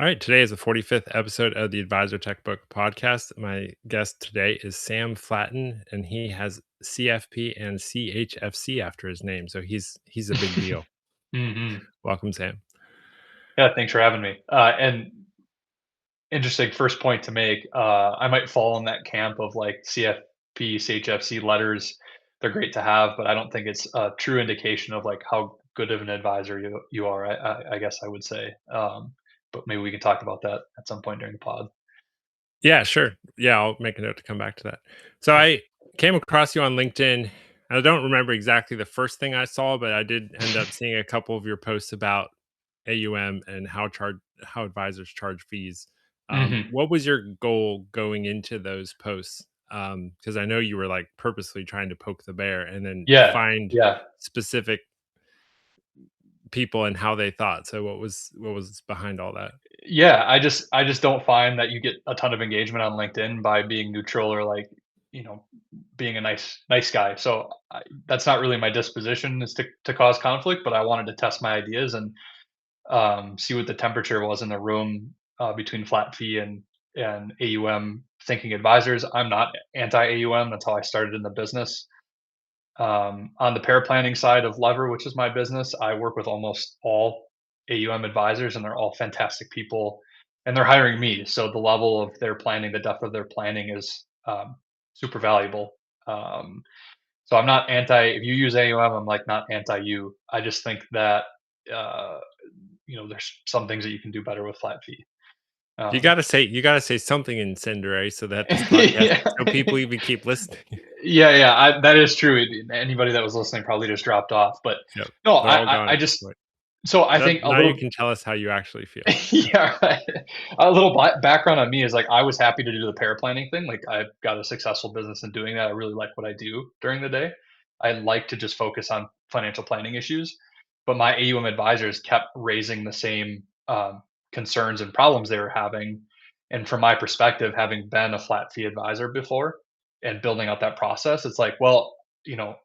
All right, today is the 45th episode of the Advisor Tech Book podcast. My guest today is Sam Flaten, and he has CFP and CHFC after his name, so he's a big deal. Mhm. Welcome, Sam. Yeah, thanks for having me. And interesting first point to make. I might fall in that camp of like CFP, CHFC letters. They're great to have, but I don't think it's a true indication of like how good of an advisor you are. I guess I would say. But maybe we can talk about that at some point during the pod. Yeah, sure. Yeah, I'll make a note to come back to that. So Yeah. I came across you on LinkedIn. I don't remember exactly the first thing I saw, but I did end up seeing a couple of your posts about AUM and how advisors charge fees. hmm What was your goal going into those posts? Because I know you were like purposely trying to poke the bear and then Yeah. find Yeah. specific people and how they thought. So what was behind all that? Yeah, I just don't find that you get a ton of engagement on LinkedIn by being neutral or like, you know, being a nice guy. So that's not really my disposition is to cause conflict, but I wanted to test my ideas and see what the temperature was in the room between flat fee and AUM thinking advisors. I'm not anti AUM. That's how I started in the business. On the paraplanning side of Lever, which is my business, I work with almost all AUM advisors, and they're all fantastic people, and they're hiring me. So the level of their planning, the depth of their planning is super valuable. Um, so I'm not anti. If you use AUM, I'm like not anti you. I just think that uh, there's some things that you can do better with flat fee. Um, You gotta say something incendiary so that this podcast yeah, so people even keep listening. yeah, that is true. Anybody that was listening probably just dropped off, but Yep. no, They're all gone I at this just point. so I So think a now you little can tell us how you actually feel. yeah, right. A little background on me is like I was happy to do the paraplanning thing. Like I've got a successful business in doing that. I really like what I do during the day. I like to just focus on financial planning issues, but my AUM advisors kept raising the same concerns and problems they were having. And from my perspective, having been a flat fee advisor before and building out that process, it's like, well,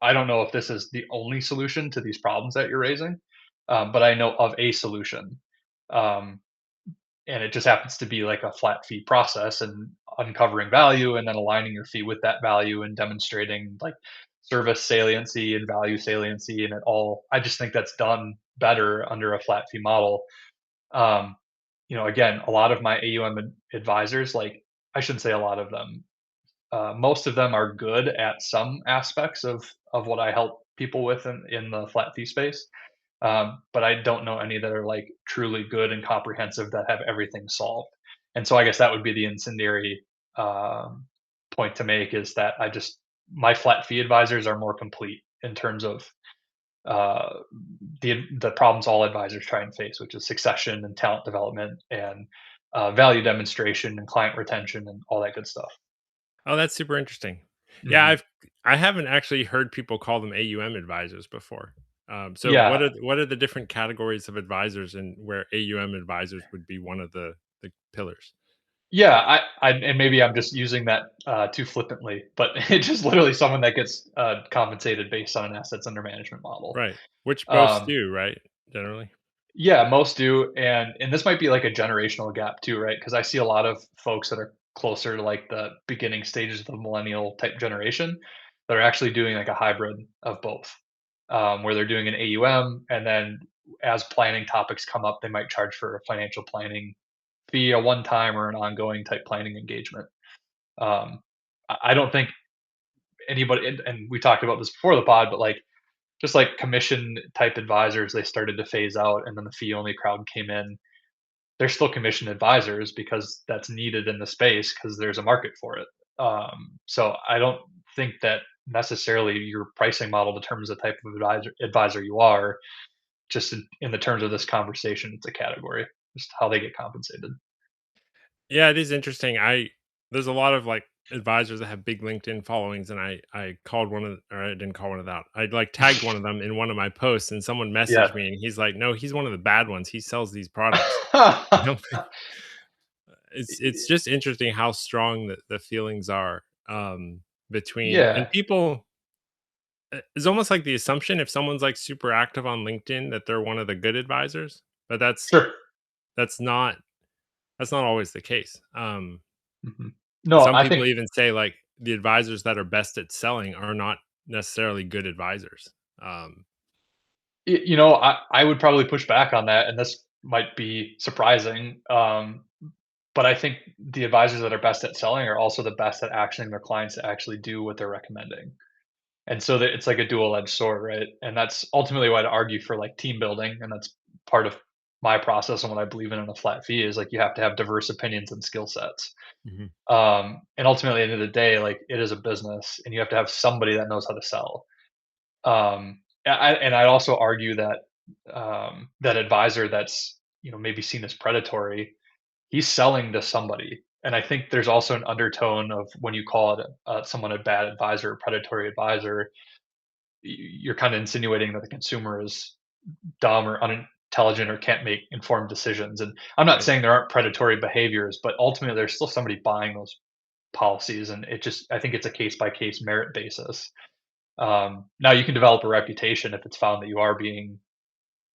I don't know if this is the only solution to these problems that you're raising, but I know of a solution. Um, and it just happens to be like a flat fee process and uncovering value and then aligning your fee with that value and demonstrating like service saliency and value saliency and it all. I just think that's done better under a flat fee model. um, Again, a lot of my AUM advisors, like I shouldn't say a lot of them, most of them are good at some aspects of what I help people with in the flat fee space. But I don't know any that are like truly good and comprehensive that have everything solved. And so I guess that would be the incendiary um, point to make is that my flat fee advisors are more complete in terms of uh, the problems all advisors try and face, which is succession and talent development and value demonstration and client retention and all that good stuff. Oh, that's super interesting. Yeah, Mhm. I haven't actually heard people call them AUM advisors before. So Yeah, what are the different categories of advisors and where AUM advisors would be one of the pillars? yeah, and maybe I'm just using that too flippantly, but it's just literally someone that gets compensated based on an assets under management model. Right. Which most Um, do, right? Generally. yeah, most do, and this might be like a generational gap too, right? Because I see a lot of folks that are closer to like the beginning stages of the millennial type generation that are actually doing like a hybrid of both, where they're doing an AUM, and then as planning topics come up, they might charge for a financial planning fee, a one time or an ongoing type planning engagement. Um, I don't think anybody, and we talked about this before the pod, but like just like commission type advisors, they started to phase out, and then the fee only crowd came in. They're still commission advisors because that's needed in the space because there's a market for it. So I don't think that necessarily your pricing model determines the type of advisor you are. Just in the terms of this conversation, it's a category, just how they get compensated. Yeah, it is interesting. There's a lot of like advisors that have big LinkedIn followings, and I called one of or I didn't call one of that. I like tagged one of them in one of my posts, and someone Yeah. messaged me, and he's like, "No, he's one of the bad ones. He sells these products." You know, it's just interesting how strong the feelings are between Yeah. and people. It's almost like the assumption if someone's like super active on LinkedIn that they're one of the good advisors, but Sure. that's not. that's not always the case. Mhm. No, Some I people think even say, like, the advisors that are best at selling are not necessarily good advisors. Um, I would probably push back on that, and this might be surprising, but I think the advisors that are best at selling are also the best at actioning their clients to actually do what they're recommending. And so that it's like a dual-edged sword, right? And that's ultimately why I'd argue for, like, team building, and that's part of my process and what I believe in a flat fee is, like, you have to have diverse opinions and skill sets. mhm, And ultimately, at the end of the day, like, it is a business, and you have to have somebody that knows how to sell. And I'd also argue that, that advisor that's, maybe seen as predatory, he's selling to somebody. And I think there's also an undertone of when you call it, someone a bad advisor, a predatory advisor, you're kind of insinuating that the consumer is dumb or unintelligent or can't make informed decisions. And I'm not right. saying there aren't predatory behaviors, but ultimately there's still somebody buying those policies, and I think it's a case by case merit basis. Now you can develop a reputation if it's found that you are being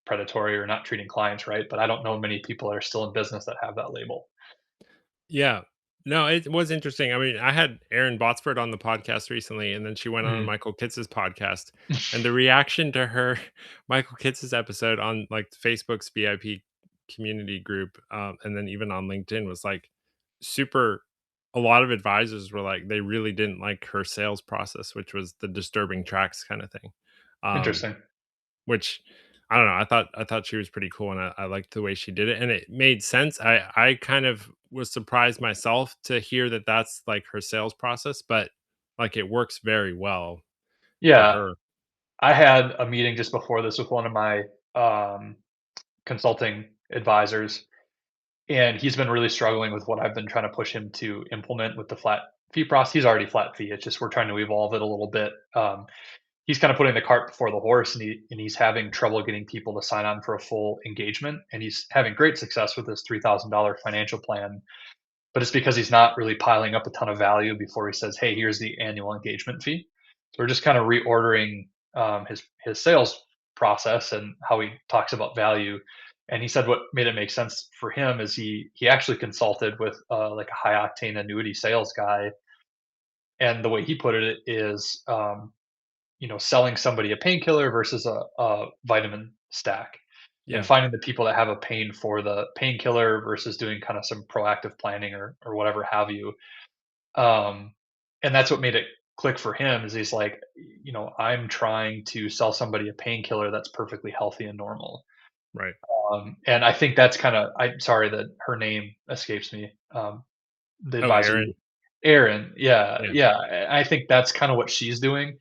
predatory or not treating clients right, but I don't know many people that are still in business that have that label. Yeah. No, it was interesting. I mean, I had Erin Botsford on the podcast recently, and then she went on Mm, Michael Kitz's podcast, and the reaction to her Michael Kitz's episode on like Facebook's VIP community group, and then even on LinkedIn was like super. A lot of advisors were like they really didn't like her sales process, which was the disturbing tracks kind of thing. Um, interesting. which I don't know, I thought she was pretty cool, and I liked the way she did it, and it made sense. I kind of was surprised myself to hear that that's, like, her sales process, but, like, it works very well for Yeah, her. I had a meeting just before this with one of my um, consulting advisors, and he's been really struggling with what I've been trying to push him to implement with the flat fee process. He's already flat fee. It's just we're trying to evolve it a little bit. He's kind of putting the cart before the horse, and he's having trouble getting people to sign on for a full engagement. And he's having great success with this $3,000 financial plan, but it's because he's not really piling up a ton of value before he says, "Hey, here's the annual engagement fee." So we're just kind of reordering his sales process and how he talks about value. And he said what made it make sense for him is he actually consulted with like a high octane annuity sales guy, and the way he put it is, selling somebody a painkiller versus a vitamin stack, and Yeah, finding the people that have a pain for the painkiller versus doing kind of some proactive planning or whatever have you. Um, and that's what made it click for him is he's like, I'm trying to sell somebody a painkiller that's perfectly healthy and normal. right. And I think that's kind of, I'm sorry that her name escapes me. The Oh, advisor, Erin? Erin. Yeah. Yeah, Yeah. I think that's kind of what she's doing.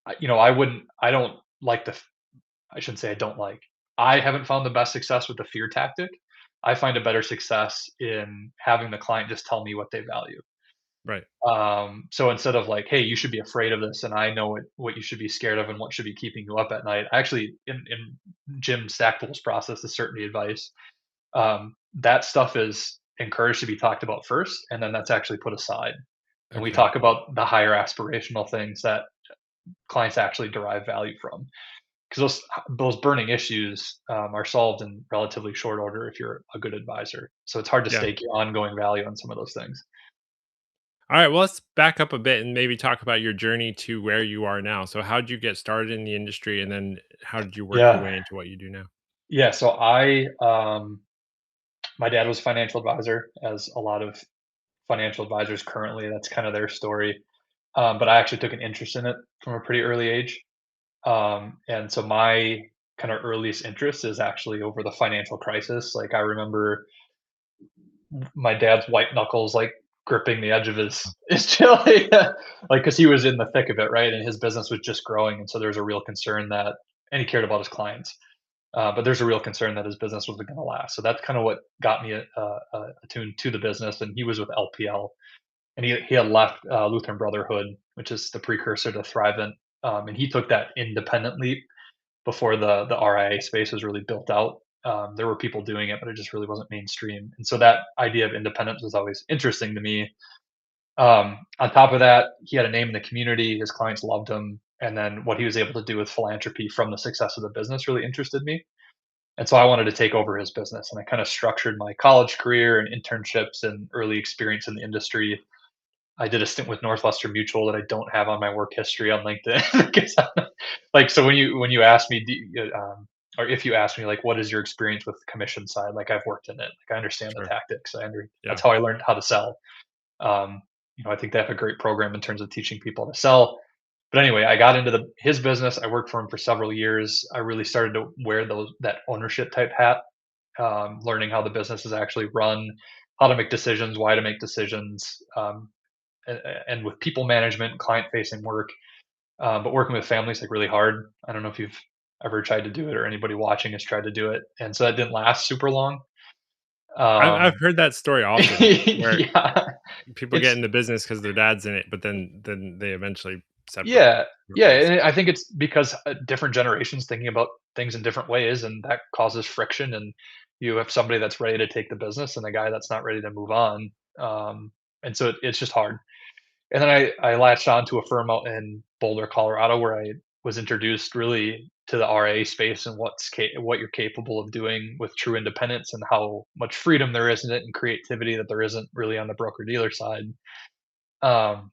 I don't like I shouldn't say I don't like. I haven't found the best success with the fear tactic. I find a better success in having the client just tell me what they value. right. So instead of like, "Hey, you should be afraid of this, and I know what you should be scared of and what should be keeping you up at night." Actually, in Jim Stackpole's process, the certainty advice, that stuff is encouraged to be talked about first, and then that's actually put aside. And we Okay. talk about the higher aspirational things that clients actually derive value from. Because those burning issues are solved in relatively short order if you're a good advisor. So it's hard to Yeah. stake your ongoing value on some of those things. Alright, well, let's back up a bit and maybe talk about your journey to where you are now. So how'd you get started in the industry, and then how did you work your Yeah, way into what you do now? yeah. So my dad was a financial advisor, as a lot of financial advisors currently. That's kind of their story. But I actually took an interest in it from a pretty early age. And so my kind of earliest interest is actually over the financial crisis. Like I remember my dad's white knuckles like gripping the edge of his chili, like because he was in the thick of it, right? And his business was just growing, and so there's a real concern that, and he cared about his clients, but there's a real concern that his business wasn't going to last. So that's kind of what got me attuned to the business. And he was with LPL, and he had left Lutheran Brotherhood, which is the precursor to Thrivent, and he took that independent leap before the RIA space was really built out. There were people doing it, but it just really wasn't mainstream. And so that idea of independence was always interesting to me. On top of that, he had a name in the community. His clients loved him. And then what he was able to do with philanthropy from the success of the business really interested me. And so I wanted to take over his business, and I kind of structured my college career and internships and early experience in the industry. I did a stint with Northwestern Mutual that I don't have on my work history on LinkedIn. 'Cause like, so when you ask me, or if you ask me, like, what is your experience with the commission side? Like, I've worked in it. Like, I understand the Sure. tactics. That's Yeah. how I learned how to sell. Um, I think they have a great program in terms of teaching people to sell. But anyway, I got into his business. I worked for him for several years. I really started to wear that ownership type hat, learning how the business is actually run, how to make decisions, why to make decisions, and with people management, client facing work. But working with families like really hard. I don't know if you've ever tried to do it or anybody watching has tried to do it, and so that didn't last super long. I've Um, heard that story often where yeah, people get it's into business because their dad's in it, but then they eventually separate yeah, different yeah, ways. and I think it's because, different generations thinking about things in different ways, and that causes friction, and you have somebody that's ready to take the business and a guy that's not ready to move on, and so it's just hard. And then I latched on to a firm out in Boulder, Colorado, where I was introduced really to the RA space and what you're capable of doing with true independence and how much freedom there is in it and creativity that there isn't really on the broker-dealer side, um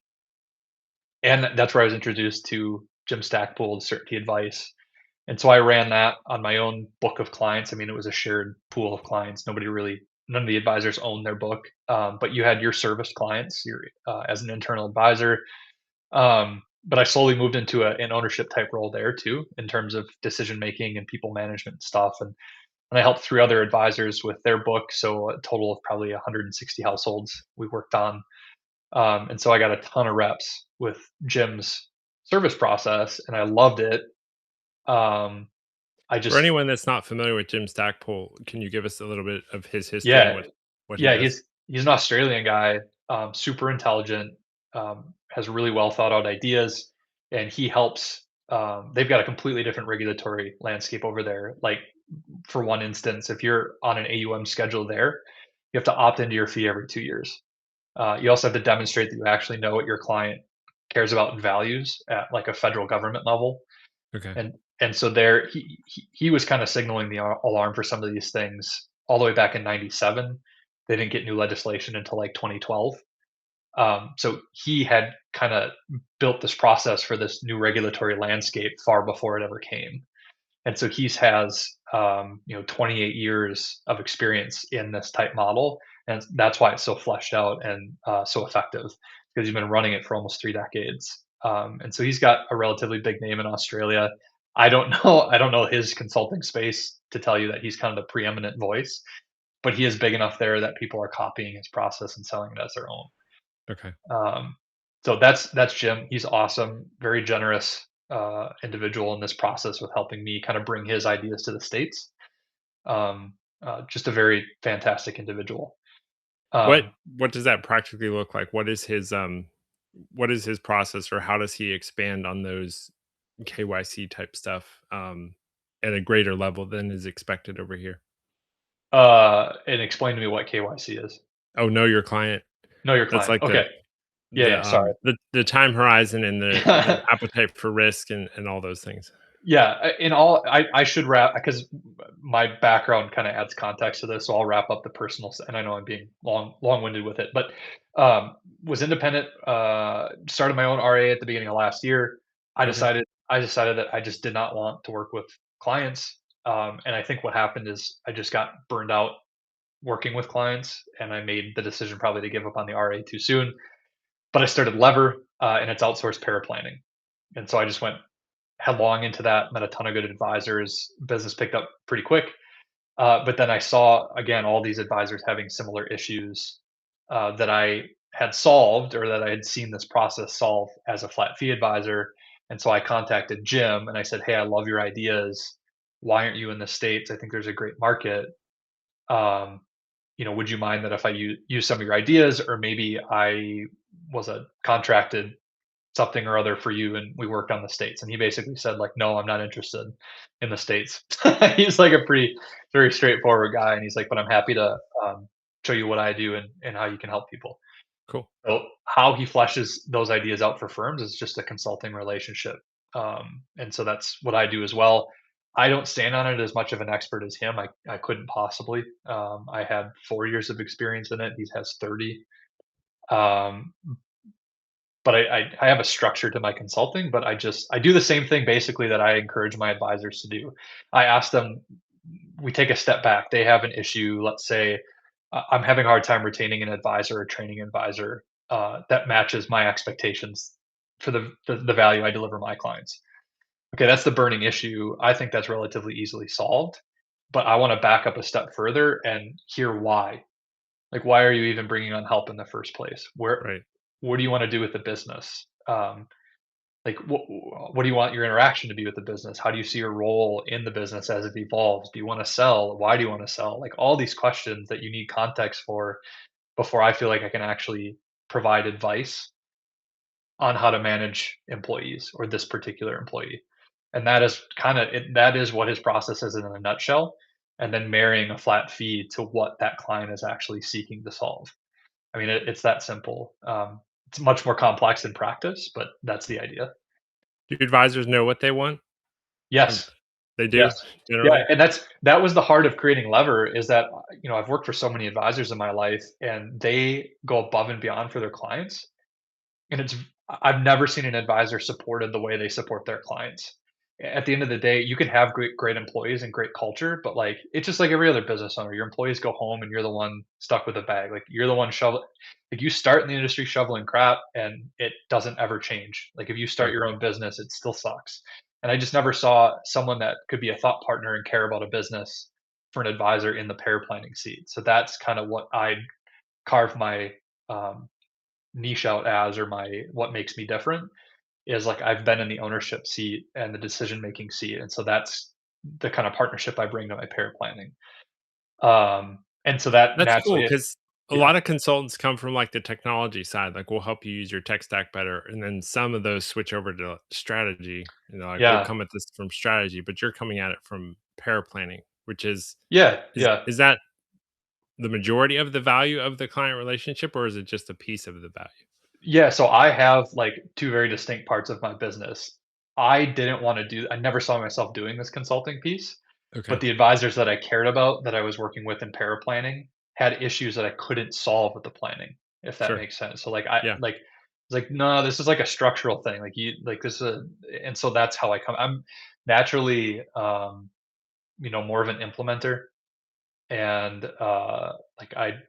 and that's where I was introduced to Jim Stackpole's Certainty Advice, and so I ran that on my own book of clients. I mean, it was a shared pool of clients. None of the advisors owned their book, but you had your service clients, as an internal advisor. But I slowly moved into an ownership type role there too, in terms of decision making and people management stuff, and I helped 3 other advisors with their book, so a total of probably 160 households we worked on. And so I got a ton of reps with Jim's service process, and I loved it. Um, I For just anyone that's not familiar with Jim Stackpole, can you give us a little bit of his history and Yeah, what he yeah, does? he's an Australian guy, super intelligent, has really well thought out ideas, and he helps. They've got a completely different regulatory landscape over there. Like, for one instance, if you're on an AUM schedule there, you have to opt into your fee every 2 years. You also have to demonstrate that you actually know what your client cares about and values at like a federal government level. Okay. And so there he was kind of signaling the alarm for some of these things all the way back in 97. They didn't get new legislation until like 2012. So he had kind of built this process for this new regulatory landscape far before it ever came. And so he's has 28 years of experience in this type model, and that's why it's so fleshed out and so effective, because he's been running it for almost 3 decades. And so he's got a relatively big name in Australia. I don't know his consulting space to tell you that he's kind of the preeminent voice, but he is big enough there that people are copying his process and selling it as their own. Okay. So that's Jim. He's awesome, very generous individual in this process with helping me kind of bring his ideas to the states. Just a very fantastic individual. What Um, what does that practically look like? What is his process, or how does he expand on those KYC type stuff at a greater level than is expected over here? and explain to me what KYC is. Oh, know your client. Know your That's client. like Okay. Yeah. Yeah. Sorry. the time horizon and the appetite for risk and all those things. Yeah, in all, I should wrap because my background kind of adds context to this, so I'll wrap up the personal. And I know I'm being long-winded with it, but was independent. Started my own RA at the beginning of last year. Okay. I decided that I just did not want to work with clients, and I think what happened is I just got burned out working with clients, and I made the decision probably to give up on the RA too soon. But I started LEVR, and it's outsourced paraplanning, and so I just went headlong into that, met a ton of good advisors. Business picked up pretty quick. But then I saw again all these advisors having similar issues that I had solved or that I had seen this process solve as a flat fee advisor. And so I contacted Jim and I said, "Hey, I love your ideas. Why aren't you in the States? I think there's a great market. Um, would you mind that if I use some of your ideas, or maybe I was a contracted something or other for you and we worked on the states?" And he basically said like, "No, I'm not interested in the states." He's like a pretty very straightforward guy, and he's like, "But I'm happy to show you what I do and how you can help people." Cool. So how he fleshes those ideas out for firms is just a consulting relationship, and so that's what I do as well. I don't stand on it as much of an expert as him. I couldn't possibly. I had 4 years of experience in it. He has 30. Um, but I have a structure to my consulting, but I do the same thing basically that I encourage my advisors to do. I ask them, we take a step back. They have an issue. Let's say I'm having a hard time retaining an advisor or training advisor that matches my expectations for the value I deliver my clients. Okay, that's the burning issue. I think that's relatively easily solved, but I want to back up a step further and hear why. Like, why are you even bringing on help in the first place? Right. What do you want to do with the business? Like, what do you want your interaction to be with the business? How do you see your role in the business as it evolves? Do you want to sell? Why do you want to sell? Like all these questions that you need context for before I feel like I can actually provide advice on how to manage employees or this particular employee. And that is that is what his process is in a nutshell. And then marrying a flat fee to what that client is actually seeking to solve. I mean, it's that simple. It's much more complex in practice, but that's the idea. Do advisors know what they want? Um, Yes. they Yes. do Yeah, generally? and that was the heart of creating Lever is that, I've worked for so many advisors in my life, and they go above and beyond for their clients. And I've never seen an advisor supported the way they support their clients. At the end of the day, you can have great employees and great culture, but, like, it's just like every other business owner. Your employees go home and you're the one stuck with a bag. Like, you're the one shovel like, you start in the industry shoveling crap and it doesn't ever change. Like, if you start Right. your own business, it still sucks. And I just never saw someone that could be a thought partner and care about a business for an advisor in the pair planning seat. So that's kind of what I carve my, um, niche out as, or my what makes me different is like I've been in the ownership seat and the decision making seat, and so that's the kind of partnership I bring to my pair planning. And so that That's cool naturally, because a yeah, lot of consultants come from, like, the technology side, like, "We'll help you use your tech stack better," and then some of those switch over to strategy, like, "We'll yeah, come at this from strategy," but you're coming at it from pair planning, which yeah, is yeah. is that the majority of the value of the client relationship, or is it just a piece of the value? Yeah, so I have, like, 2 very distinct parts of my business. I never saw myself doing this consulting piece, but Okay. the advisors that I cared about, that I was working with in paraplanning, had issues that I couldn't solve with the planning, if that Sure. makes sense. So, Yeah. it's like, "No, this is like a structural thing, this is a," and so that's how I'm naturally, more of an implementer and, I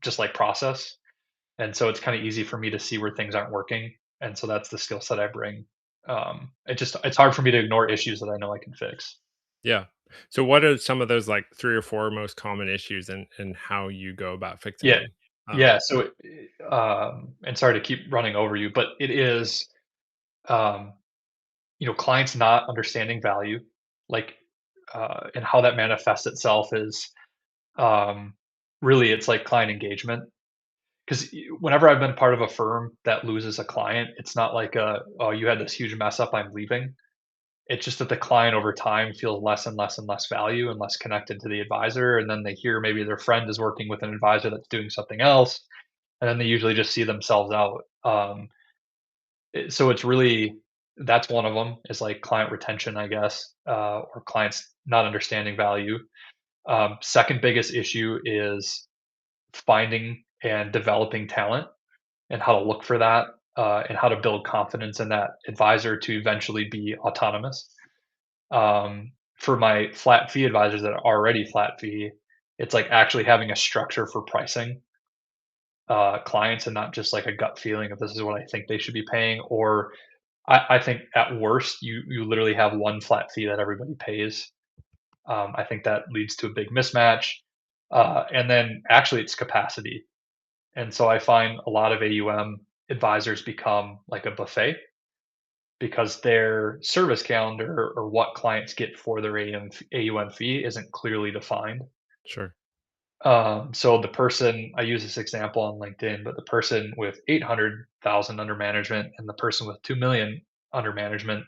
just like process. And so it's kinda easy for me to see where things aren't working, and so that's the skill set I bring. It's hard for me to ignore issues that I know I can fix. Yeah. So what are some of those, like, 3 or 4 most common issues and how you go about fixing Yeah, them? yeah, so, and sorry to keep running over you, but it is, um, clients not understanding value, like, and how that manifests itself is, um, really it's like client engagement. 'Cause whenever I've been part of a firm that loses a client, it's not like "Oh, you had this huge mess up, I'm leaving." It's just that the client over time feels less and less and less value and less connected to the advisor, and then they hear maybe their friend is working with an advisor that's doing something else, and then they usually just see themselves out. So it's really that's one of them is like client retention, I guess, or clients not understanding value. Second biggest issue is finding and developing talent and how to look for that, and how to build confidence in that advisor to eventually be autonomous. For my flat fee advisors that are already flat fee, it's like actually having a structure for pricing clients and not just like a gut feeling of this is what I think they should be paying. Or I think at worst, you literally have one flat fee that everybody pays. I think that leads to a big mismatch. And then actually, it's capacity. And so I find a lot of AUM advisors become like a buffet because their service calendar or what clients get for their AUM fee isn't clearly defined. Sure. So the person I use this example on LinkedIn, but the person with 800,000 under management and the person with 2 million under management,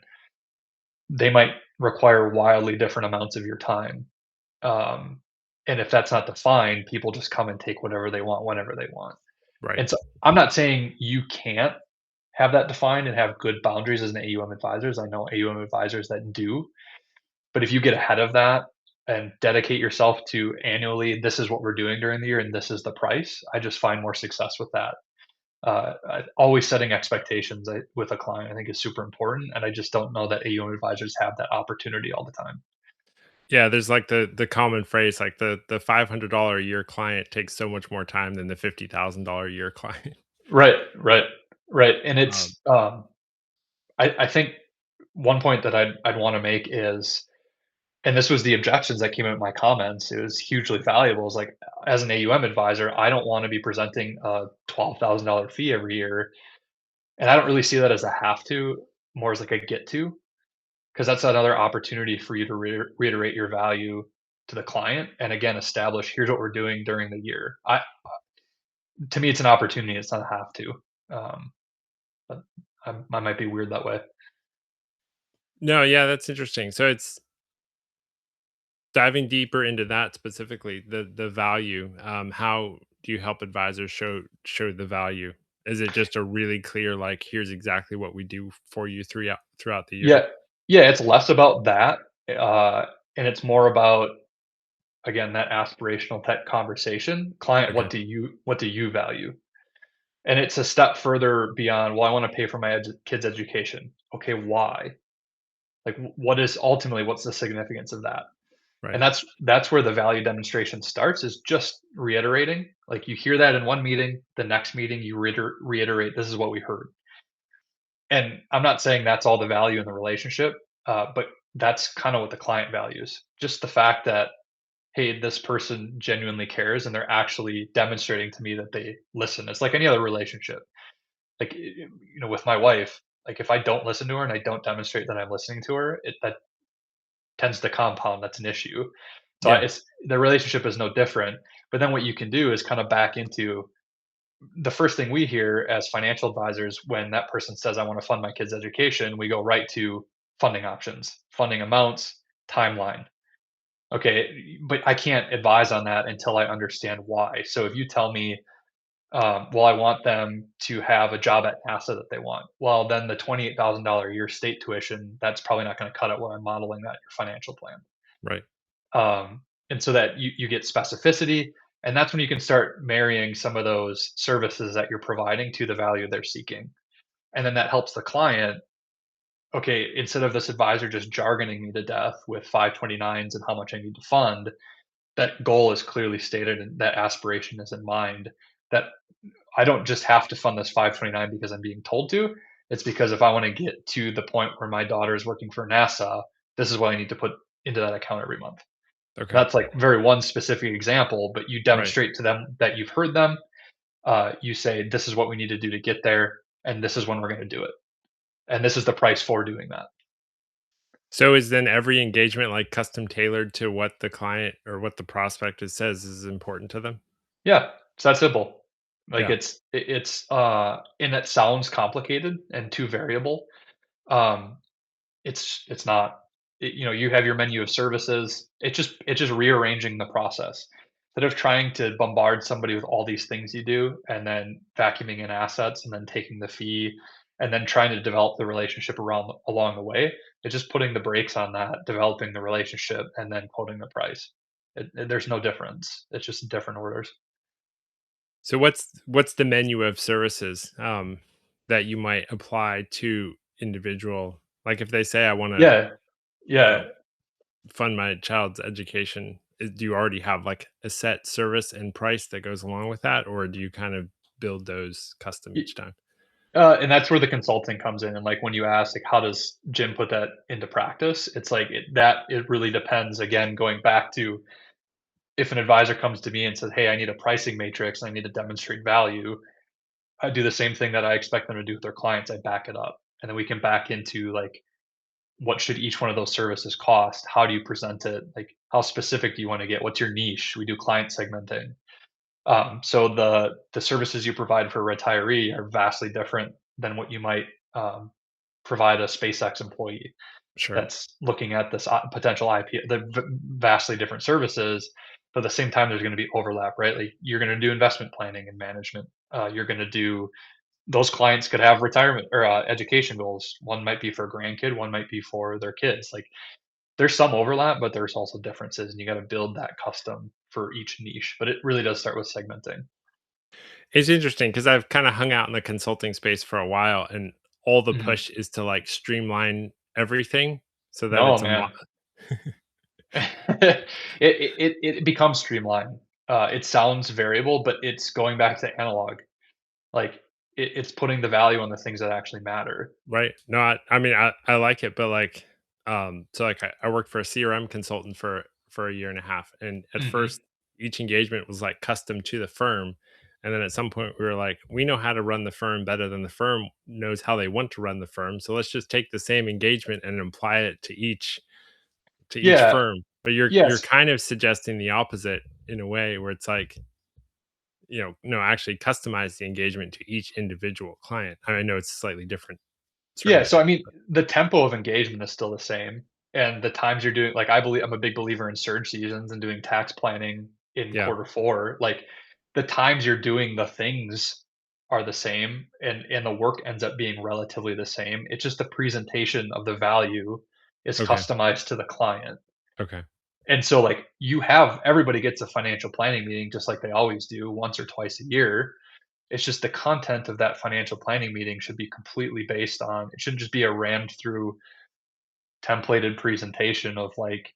they might require wildly different amounts of your time. Um, and if that's not defined, people just come and take whatever they want whenever they want. Right. And so I'm not saying you can't have that defined and have good boundaries as an AUM advisors. I know AUM advisors that do, But if you get ahead of that and dedicate yourself to annually, this is what we're doing during the year and this is the price, I just find more success with that. Always setting expectations with a client, I think, is super important, and I just don't know that AUM advisors have that opportunity all the time. Yeah, there's like the common phrase, like the $500 a year client takes so much more time than the $50,000 a year client. Right, right, right, and Um, it's, I think one point that I'd wanna make is, and this was the objections that came in my comments, it was hugely valuable, is like, as an AUM advisor, I don't wanna be presenting a $12,000 fee every year, and I don't really see that as a have to, more as like a get to, because that's another opportunity for you to reiterate your value to the client, and again, establish, "Here's what we're doing during the year." To me, it's an opportunity, it's not a have to. Um, but I might be weird that way. no, yeah, that's interesting. So it's diving deeper into that specifically, the value. How do you help advisors show the value? Is it just a really clear like here's exactly what we do for you throughout the year? Yeah, yeah, it's less about that, uh, and it's more about, again, that aspirational type conversation. Client, Okay, what do you value? And it's a step further beyond, "Well, I wanna pay for my kid's education." Okay, why? Like, what is ultimately, what's the significance of that? And right. that's where the value demonstration starts, is just reiterating. Like, you hear that in one meeting, the next meeting, you reiterate, "This is what we heard." And I'm not saying that's all the value in the relationship, but that's kinda what the client values. Just the fact that, "Hey, this person genuinely cares, and they're actually demonstrating to me that they listen." It's like any other relationship. Like, with my wife, like, if I don't listen to her and I don't demonstrate that I'm listening to her, that tends to compound, that's an issue. So Yeah, it's, the relationship is no different, but then what you can do is kinda back into the first thing we hear as financial advisors when that person says, "I wanna fund my kid's education," we go right to funding options, funding amounts, timeline. Okay, but I can't advise on that until I understand why. So if you tell me, well, I want them to have a job at NASA that they want. Well, then the $28,000 a year state tuition, that's probably not gonna cut it when I'm modeling that in your financial plan. right. And so that you get specificity, and that's when you can start marrying some of those services that you're providing to the value they're seeking. And then that helps the client, okay, instead of this advisor just jargoning me to death with 529s and how much I need to fund, that goal is clearly stated and that aspiration is in mind, that I don't just have to fund this 529 because I'm being told to. It's because if I want to get to the point where my daughter is working for NASA, this is what I need to put into that account every month. Okay, That's like very one specific example, but you right. demonstrate to them that you've heard them. You say, "This is what we need to do to get there, and this is when we're going to do it, and this is the price for doing that." So is then every engagement like custom tailored to what the client or what the prospect is says is important to them? Yeah, it's that simple. Like, Yeah. and it sounds complicated and too variable. Um, it's not. You have your menu of services. It's just rearranging the process. Instead of trying to bombard somebody with all these things you do, and then vacuuming in assets, and then taking the fee, and then trying to develop the relationship around along the way, it's just putting the brakes on that, developing the relationship, and then quoting the price. There's no difference. It's just different orders. So what's the menu of services that you might apply to individual like if they say I want to Yeah, yeah. fund my child's education, do you already have like a set service and price that goes along with that or do you kind of build those custom each time? And that's where the consulting comes in, and, like, when you ask, like, how does Jim put that into practice? It's like it really depends, again, going back to, if an advisor comes to me and says, "Hey, I need a pricing matrix, and I need to demonstrate value," I do the same thing that I expect them to do with their clients, I back it up, and then we can back into, like, what should each one of those services cost? How do you present it? Like, how specific do you wanna get? What's your niche? We do client segmenting. So the services you provide for a retiree are vastly different than what you might, um, provide a SpaceX employee Sure. that's looking at this potential IP. They're vastly different services, but at the same time, there's going to be overlap, right? Like, you're going to do investment planning and management. You're going to do, those clients could have retirement or education goals. One might be for a grandkid, one might be for their kids. Like, there's some overlap, but there's also differences, and you got to build that custom for each niche. But it really does start with segmenting. It's interesting because I've kinda hung out in the consulting space for a while, and all the Mhm. push is to, like, streamline everything so that No, it's a mo man. It becomes streamlined. It sounds variable, but it's going back to analog. Like, it's putting the value on the things that actually matter. Right. No, I mean, I like it, but, like, so, like, I worked for a CRM consultant for a year and a half, and at Mhm. first, each engagement was, like, custom to the firm, and then at some point, we were like, "We know how to run the firm better than the firm knows how they want to run the firm, so let's just take the same engagement and apply it to each Yeah. firm." But you're Yes. kind of suggesting the opposite in a way where it's like, no, actually customize the engagement to each individual client. I know it's slightly different Yeah, so I circumstance, mean, but the tempo of engagement is still the same, and the times you're doing like, I'm a big believer in surge seasons and doing tax planning in yeah. quarter 4. Like, the times you're doing the things are the same, and the work ends up being relatively the same. It's just the presentation of the value is Okay. customized to the client. Okay. And so, like, you have everybody gets a financial planning meeting just like they always do once or twice a year. It's just the content of that financial planning meeting should be completely based on it shouldn't just be a rammed through templated presentation of like,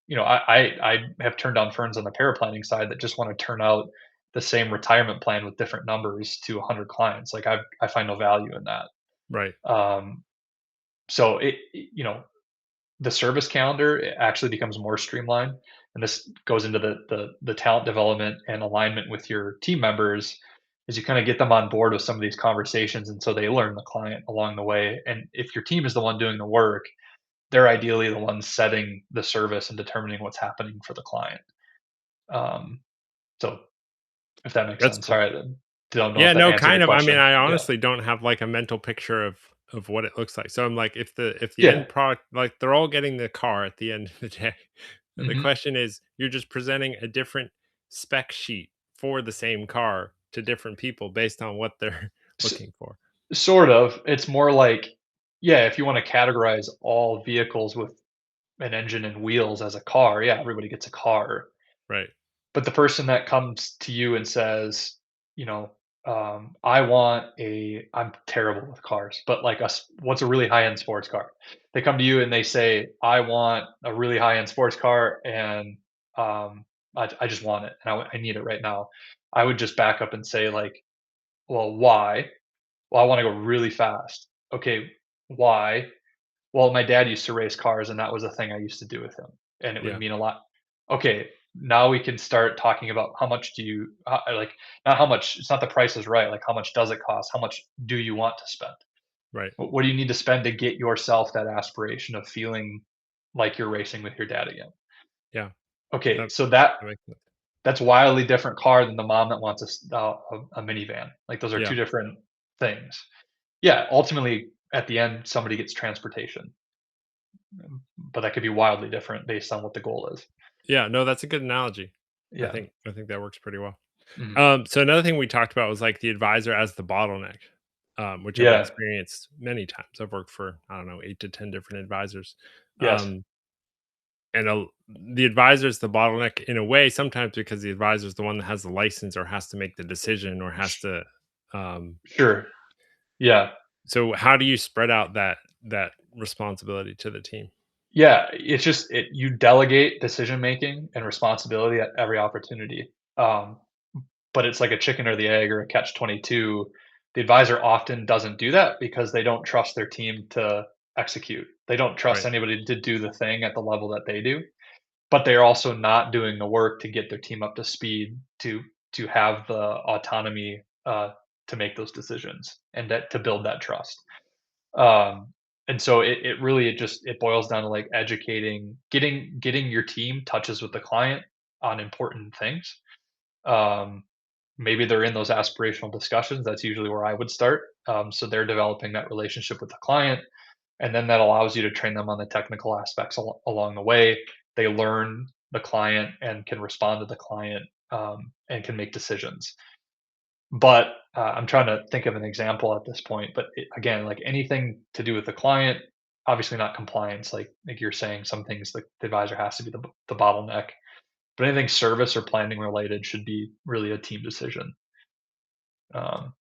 I have turned down firms on the paraplanning side that just want to turn out the same retirement plan with different numbers to 100 clients. Like I find no value in that. Right. Um, so the service calendar actually becomes more streamlined, and this goes into the talent development and alignment with your team members is you kind of get them on board with some of these conversations, and so they learn the client along the way. And if your team is the one doing the work, they're ideally the ones setting the service and determining what's happening for the client. um, so if that makes That's sense. cool. Sorry, I don't know Yeah, if that no, answered your kind of. I mean, question. I Yeah. honestly don't have like a mental picture of what it looks like. So I'm like, if the Yeah. end product, like they're all getting the car at the end of the day. The Hmm. question is, you're just presenting a different spec sheet for the same car to different people based on what they're looking for. Sort of. It's more like, yeah, if you want to categorize all vehicles with an engine and wheels as a car, yeah, everybody gets a car. Right. But the person that comes to you and says, you know, I'm terrible with cars, but like what's a really high end sports car? They come to you and they say, I want a really high end sports car, and I just want it, and I need it right now. I would just back up and say, like, well, why? Well, I want to go really fast. Okay, why? Well, my dad used to race cars, and that was a thing I used to do with him, and it would Yeah. mean a lot. Okay, now we can start talking about how much do you like, not how much, it's not the price is right, like how much does it cost? How much do you want to spend? Right. What do you need to spend to get yourself that aspiration of feeling like you're racing with your dad again? Yeah. Okay, That, so that makes sense. that's wildly different car than the mom that wants a minivan. Like those are Yeah. two different things. Yeah, ultimately at the end somebody gets transportation, but that could be wildly different based on what the goal is. Yeah. No, that's a good analogy. Yeah. I think that works pretty well. Mhm. So another thing we talked about was like the advisor as the bottleneck, which I've Yeah. experienced many times. I've worked for, I don't know, 8 to 10 different advisors. Yes. Um, and the advisor is the bottleneck in a way, sometimes because the advisor is the one that has the license or has to make the decision or has Sh to. Um, Sure. Yeah. so how do you spread out that responsibility to the team? Yeah, it's just you delegate decision making and responsibility at every opportunity. But it's like a chicken or the egg or a catch 22. The advisor often doesn't do that because they don't trust their team to execute. They don't trust Right. anybody to do the thing at the level that they do, but they're also not doing the work to get their team up to speed to have the autonomy to make those decisions and to build that trust. Um, and so it boils down to like educating, getting your team touches with the client on important things. Um, Maybe they're in those aspirational discussions. That's usually where I would start. So they're developing that relationship with the client, and then that allows you to train them on the technical aspects along the way. They learn the client and can respond to the client, and can make decisions. But I'm trying to think of an example at this point. But again, like anything to do with the client, obviously not compliance, like you're saying, some things like the advisor has to be the bottleneck, but anything service or planning related should be really a team decision. Um,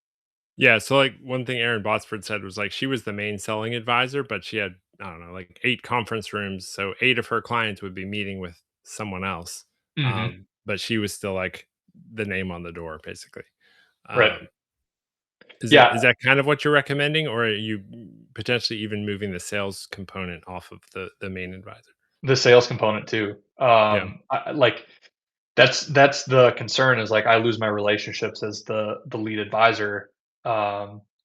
Yeah, so, like, one thing Erin Botsford said was, like, she was the main selling advisor, but she had, I don't know, like, 8 conference rooms, so 8 of her clients would be meeting with someone else, mhm, but she was still, like, the name on the door, basically. right. Um, is that Yeah, is that kind of what you're recommending, or are you potentially even moving the sales component off of the main advisor? the sales component too. Yeah, Like that's the concern is like I lose my relationships as the lead advisor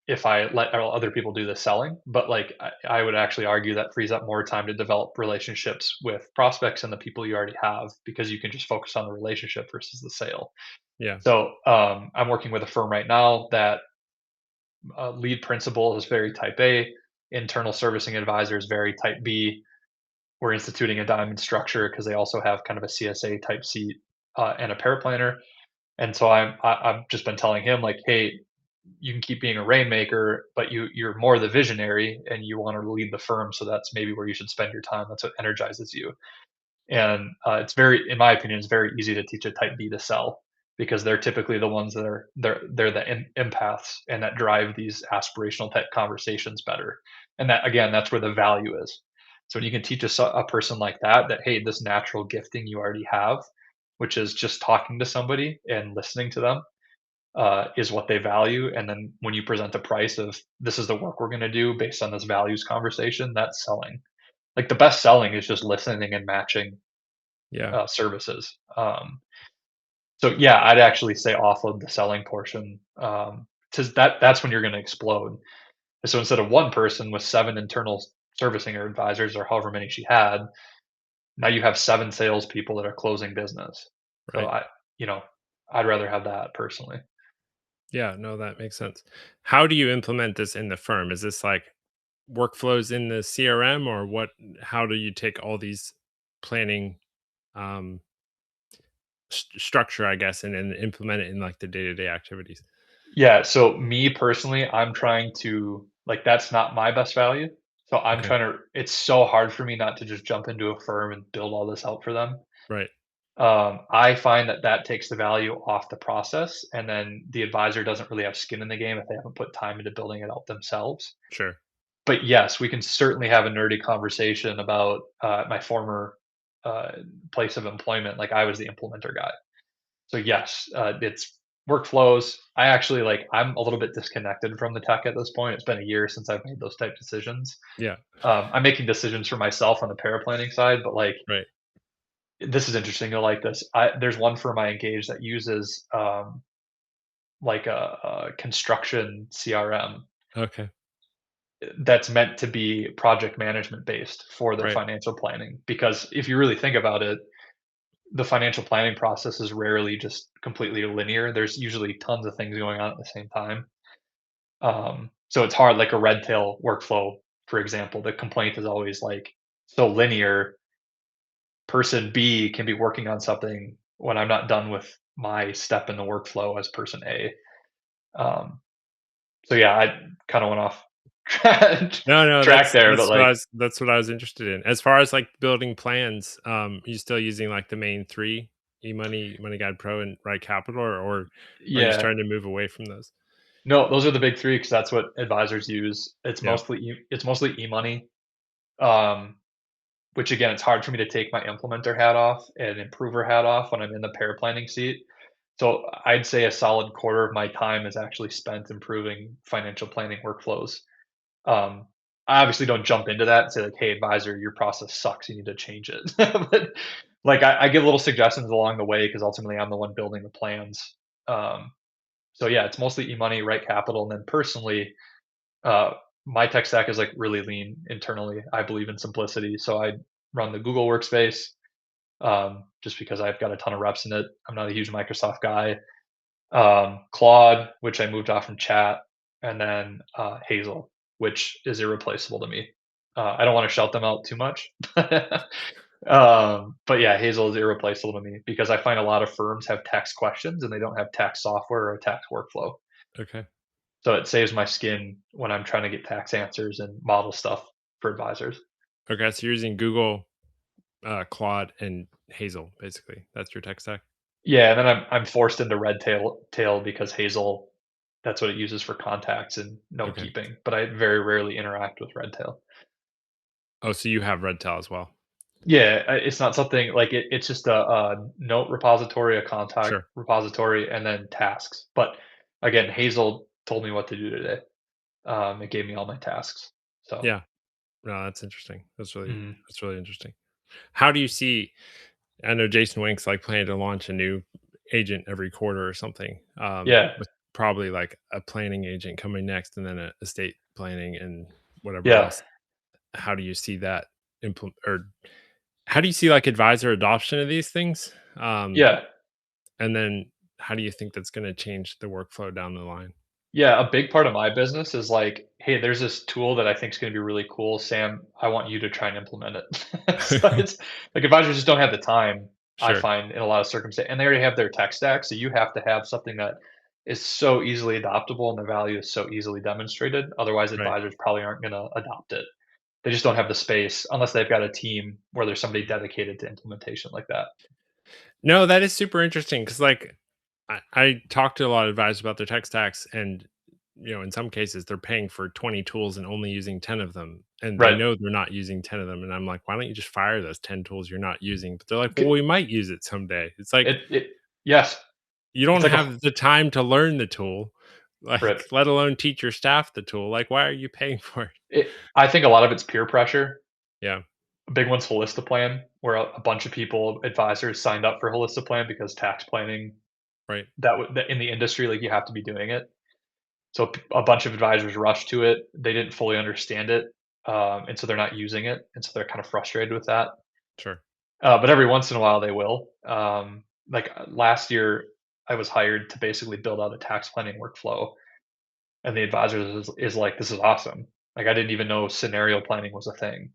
if I let other people do the selling. But like I would actually argue that frees up more time to develop relationships with prospects and the people you already have because you can just focus on the relationship versus the sale. yeah, So I'm working with a firm right now that lead principal is very type A, internal servicing advisor is very type B. We're instituting a diamond structure because they also have kind of a CSA type seat and a paraplanner. And so I've just been telling him like, hey, you can keep being a rainmaker, but you're more the visionary and you want to lead the firm. So that's maybe where you should spend your time. That's what energizes you. And it's very, in my opinion, it's very easy to teach a type B to sell because they're typically the ones that are they're the empaths and that drive these aspirational type conversations better. And that again, that's where the value is. So when you can teach a person like that hey, this natural gifting you already have, which is just talking to somebody and listening to them, is what they value. And then when you present a price of this is the work we're going to do based on this values conversation, that's selling. Like the best selling is just listening and matching yeah, services. So yeah, I'd actually say offload the selling portion because that's when you're going to explode. So instead of one person with 7 internal servicing or advisors or however many she had, now you have 7 salespeople that are closing business. So right. you know, I'd rather have that personally. Yeah, no, that makes sense. How do you implement this in the firm? Is this like workflows in the CRM, or what? How do you take all these planning um, structure, I guess, and implement it in like the day to day activities? Yeah. So me personally, I'm trying to like that's not my best value. So I'm Okay, trying to. It's so hard for me not to just jump into a firm and build all this out for them. right, I find that that takes the value off the process, and then the advisor doesn't really have skin in the game if they haven't put time into building it out themselves. sure, But yes, we can certainly have a nerdy conversation about my former uh, place of employment. Like I was the implementer guy, so yes, it's workflows. I actually like. I'm a little bit disconnected from the tech at this point. It's been a year since I've made those type decisions. yeah, I'm making decisions for myself on the paraplanning side, but like right, this is interesting. You'll like this. There's one firm I engage that uses like a construction CRM okay, that's meant to be project management based for their right, financial planning. Because if you really think about it, the financial planning process is rarely just completely linear. There's usually tons of things going on at the same time. So it's hard, like a red tail workflow, for example. The complaint is always like so linear. Person B can be working on something when I'm not done with my step in the workflow as person A. Um, so yeah, I kind of went off no, no, track there, but like, that's what I was interested in. As far as like building plans, you still using like the main three, eMoney, Money Guide Pro, and Right Capital, or are you yeah, starting to move away from those? no, those are the big 3 because that's what advisors use. Yeah, It's mostly e-money, um, which again, it's hard for me to take my implementer hat off and improver hat off when I'm in the pair planning seat. So I'd say a solid quarter of my time is actually spent improving financial planning workflows. Um, I obviously don't jump into that and say like, "Hey, advisor, your process sucks. You need to change it." But like, I give little suggestions along the way because ultimately I'm the one building the plans. Um, so yeah, it's mostly e-money, right capital, and then personally, uh, my tech stack is like really lean internally. I believe in simplicity, so I run the Google Workspace just because I've got a ton of reps in it. I'm not a huge Microsoft guy. Claude, which I moved off from Chat, and then Hazel, which is irreplaceable to me. I don't want to shout them out too much, but yeah, Hazel is irreplaceable to me because I find a lot of firms have tax questions and they don't have tax software or a tax workflow. okay. So it saves my skin when I'm trying to get tax answers and model stuff. for advisors. Okay, so you're using Google, Claude, and Hazel, basically. That's your tech stack? Yeah, and then I'm forced into Red Tail because Hazel, that's what it uses for contacts and note Okay. keeping, but I very rarely interact with Redtail. Oh, so you have Redtail as well? Yeah, it's not something like it's just a note repository, a contact Sure. repository, and then tasks. But again, Hazel told me what to do today. It gave me all my tasks. So, Yeah. No, that's interesting. mhm. That's really interesting. How do you see I know Jason Wink's, like, planning to launch a new agent every quarter or something, Yeah, with probably, like, a planning agent coming next and then a estate planning and whatever yeah, else. How do you see that implement or how do you see, like, advisor adoption of these things? yeah. And then how do you think that's gonna change the workflow down the line? Yeah, a big part of my business is like, "Hey, there's this tool that I think is gonna be really cool, Sam, I want you to try and implement it." So it's like advisors just don't have the time, I Sure. find in a lot of circumstances, and they already have their tech stack, so you have to have something that is so easily adoptable and the value is so easily demonstrated, otherwise Right. advisors probably aren't gonna adopt it. They just don't have the space unless they've got a team where there's somebody dedicated to implementation like that. No, that is super interesting because, like, I talk to a lot of advisors about their tech stacks, and in some cases, they're paying for 20 tools and only using 10 of them, and they Right. know they're not using 10 of them. And I'm like, why don't you just fire those 10 tools you're not using? But they're like, well, C we might use it someday. It's like it yes. you It's don't like a have the time to learn the tool, right. like, let alone teach your staff the tool. Like, why are you paying for it? I think a lot of it's peer pressure. Yeah, A big one's Holistiplan, where a bunch of people, advisors, signed up for Holistiplan because tax planning right, that in the industry, like, you have to be doing it. So a bunch of advisors rushed to it. They didn't fully understand it, and so they're not using it, and so they're kind of frustrated with that. sure, But every once in a while, they will. Last year, I was hired to basically build out a tax planning workflow, and the advisors is like, "This is awesome." Like, I didn't even know scenario planning was a thing.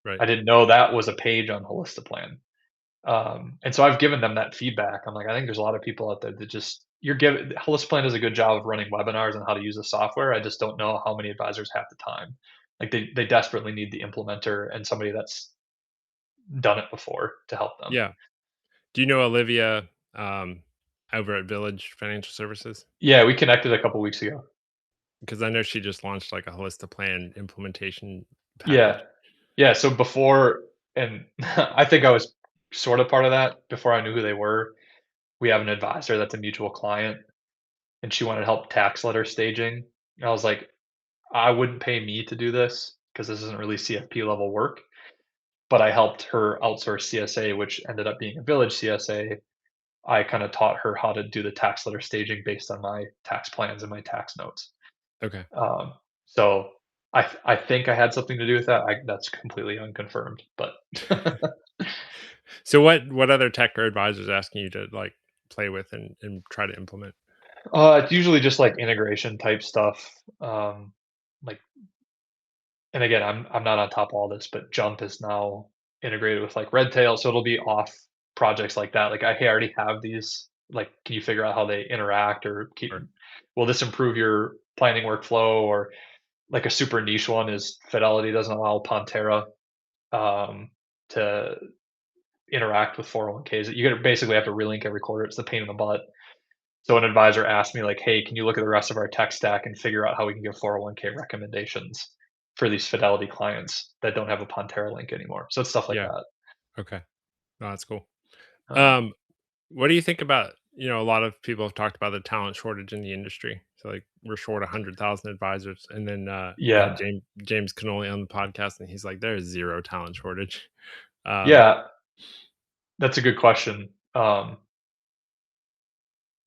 right, I didn't know that was a page on Holistiplan. And so I've given them that feedback. I'm like, I think there's a lot of people out there that just you're giving Holisiplan does a good job of running webinars on how to use the software. I just don't know how many advisors have the time. Like they desperately need the implementer and somebody that's done it before to help them. yeah. Do you know Olivia over at Village Financial Services? Yeah, we connected a couple weeks ago. Because I know she just launched like a Holista plan implementation Yeah. package. Yeah. So before and I think I was sort of part of that before I knew who they were. We have an advisor that's a mutual client and she wanted help tax letter staging. And I was like, I wouldn't pay me to do this because this isn't really CFP level work, but I helped her outsource CSA, which ended up being a Village CSA. I kind of taught her how to do the tax letter staging based on my tax plans and my tax notes. Okay. Um, so I think I had something to do with that. That's completely unconfirmed, but So what other tech or advisors asking you to like play with and try to implement? it's usually just like integration type stuff. Like and again, I'm not on top of all this, but Jump is now integrated with like Redtail, so it'll be off projects like that. Like, hey, I already have these. Like, can you figure out how they interact, or Or will this improve your planning workflow? Or like a super niche one is Fidelity doesn't allow Pantera um, to interact with 401ks. You basically have to relink every quarter. It's the pain in the butt. So an advisor asked me like, "Hey, can you look at the rest of our tech stack and figure out how we can give 401k recommendations for these Fidelity clients that don't have a Pantera link anymore?" So it's stuff like yeah. that. Okay. No, that's cool. Um, Um, what do you think about, a lot of people have talked about the talent shortage in the industry. So like we're short 100,000 advisors. And then I had yeah, James Canoli on the podcast and he's like, there's zero talent shortage. Um, yeah, that's a good question.